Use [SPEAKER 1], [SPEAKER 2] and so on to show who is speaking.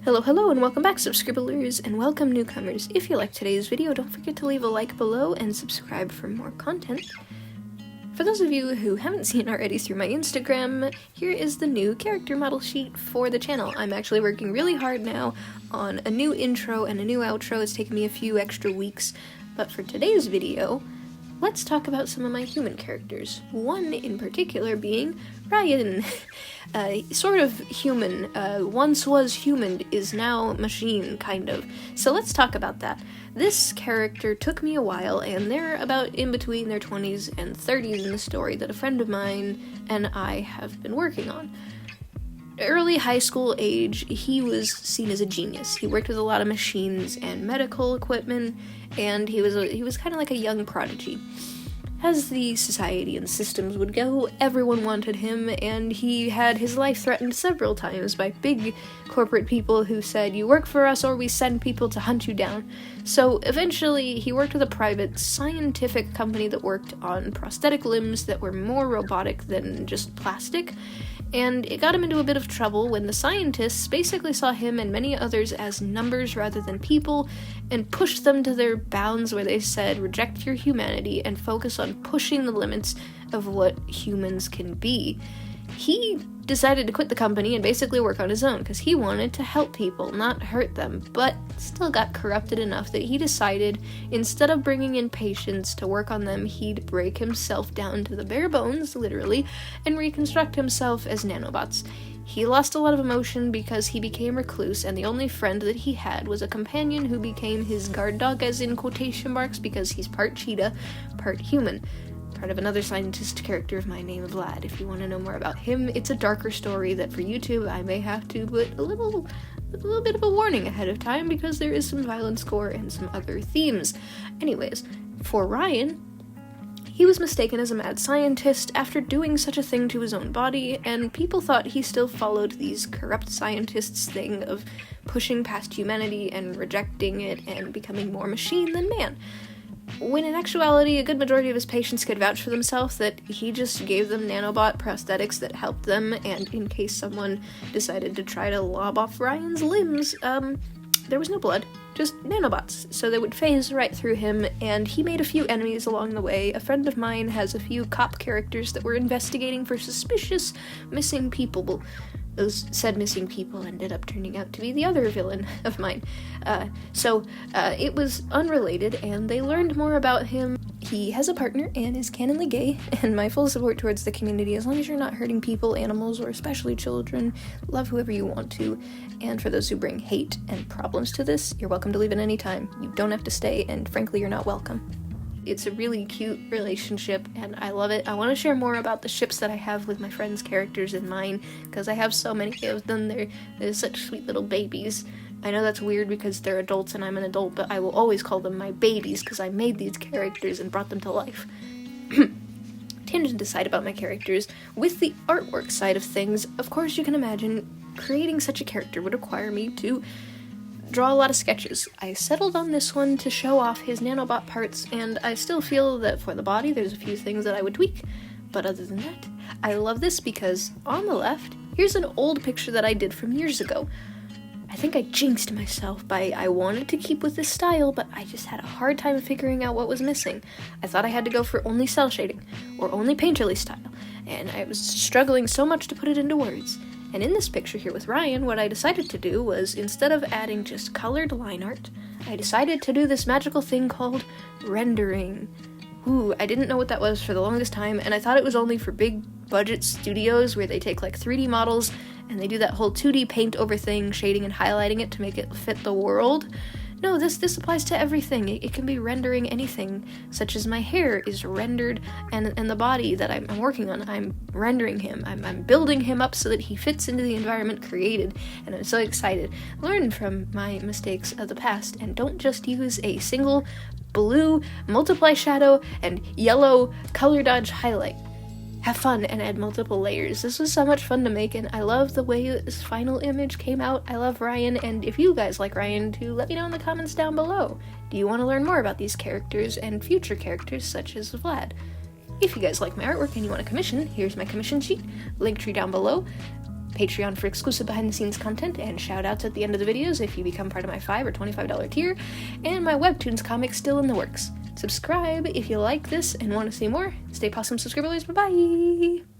[SPEAKER 1] Hello, and welcome back, subscribers, and welcome newcomers. If you like today's video, don't forget to leave a like below and subscribe for more content. For those of you who haven't seen already through my Instagram, here is the new character model sheet for the channel. I'm actually working really hard now on a new intro and a new outro. It's taken me a few extra weeks, but for today's video, let's talk about some of my human characters. One in particular being Rhyan. Sort of human, once was human, is now machine, kind of. So let's talk about that. This character took me a while, and they're about in between their 20s and 30s in the story that a friend of mine and I have been working on. Early high school age, he was seen as a genius. He worked with a lot of machines and medical equipment, and he was kind of like a young prodigy. As the society and systems would go, everyone wanted him, and he had his life threatened several times by big corporate people who said, "You work for us or we send people to hunt you down." So eventually he worked with a private scientific company that worked on prosthetic limbs that were more robotic than just plastic, and it got him into a bit of trouble when the scientists basically saw him and many others as numbers rather than people, and pushed them to their bounds where they said, reject your humanity and focus on pushing the limits of what humans can be. He decided to quit the company and basically work on his own because he wanted to help people, not hurt them, but still got corrupted enough that he decided instead of bringing in patients to work on them, he'd break himself down to the bare bones, literally, and reconstruct himself as nanobots. He lost a lot of emotion because he became recluse, and the only friend that he had was a companion who became his guard dog, as in quotation marks, because he's part cheetah, part human. Part of another scientist character of mine named Vlad. If you want to know more about him, it's a darker story that for YouTube I may have to put a little bit of a warning ahead of time because there is some violence gore and some other themes. Anyways, for Rhyan, he was mistaken as a mad scientist after doing such a thing to his own body, and people thought he still followed these corrupt scientists' thing of pushing past humanity and rejecting it and becoming more machine than man. When in actuality, a good majority of his patients could vouch for themselves that he just gave them nanobot prosthetics that helped them, and in case someone decided to try to lob off Ryan's limbs, there was no blood, just nanobots, so they would phase right through him, and he made a few enemies along the way. A friend of mine has a few cop characters that were investigating for suspicious missing people. Those said missing people ended up turning out to be the other villain of mine. So it was unrelated, and they learned more about him. He has a partner and is canonly gay, and my full support towards the community, as long as you're not hurting people, animals, or especially children. Love whoever you want to. And for those who bring hate and problems to this, you're welcome to leave at any time. You don't have to stay, and frankly, you're not welcome. It's a really cute relationship, and I love it. I want to share more about the ships that I have with my friends' characters and mine, because I have so many of them. They're such sweet little babies. I know that's weird because they're adults and I'm an adult, but I will always call them my babies because I made these characters and brought them to life. Tangent aside about my characters, with the artwork side of things, of course you can imagine creating such a character would require me to draw a lot of sketches. I settled on this one to show off his nanobot parts, and I still feel that for the body there's a few things that I would tweak, but other than that, I love this because on the left, here's an old picture that I did from years ago. I think I jinxed myself by I wanted to keep with this style, but I just had a hard time figuring out what was missing. I thought I had to go for only cell shading, or only painterly style, and I was struggling so much to put it into words. And in this picture here with Rhyan, what I decided to do was, instead of adding just colored line art, I decided to do this magical thing called rendering. Ooh, I didn't know what that was for the longest time, and I thought it was only for big budget studios where they take like 3D models and they do that whole 2D paint over thing, shading and highlighting it to make it fit the world. No, this applies to everything. It can be rendering anything, such as my hair is rendered, and the body that I'm working on, I'm rendering him. I'm building him up so that he fits into the environment created, and I'm so excited. Learn from my mistakes of the past, and don't just use a single blue multiply shadow and yellow color dodge highlight. Have fun and add multiple layers. This was so much fun to make, and I love the way this final image came out. I love Rhyan, and if you guys like Rhyan too, let me know in the comments down below. Do you want to learn more about these characters and future characters such as Vlad? If you guys like my artwork and you want a commission, here's my commission sheet, link tree down below. Patreon for exclusive behind-the-scenes content and shout-outs at the end of the videos if you become part of my $5 or $25 tier, and my Webtoons comic still in the works. Subscribe if you like this and want to see more. Stay possum, subscribers. Bye-bye!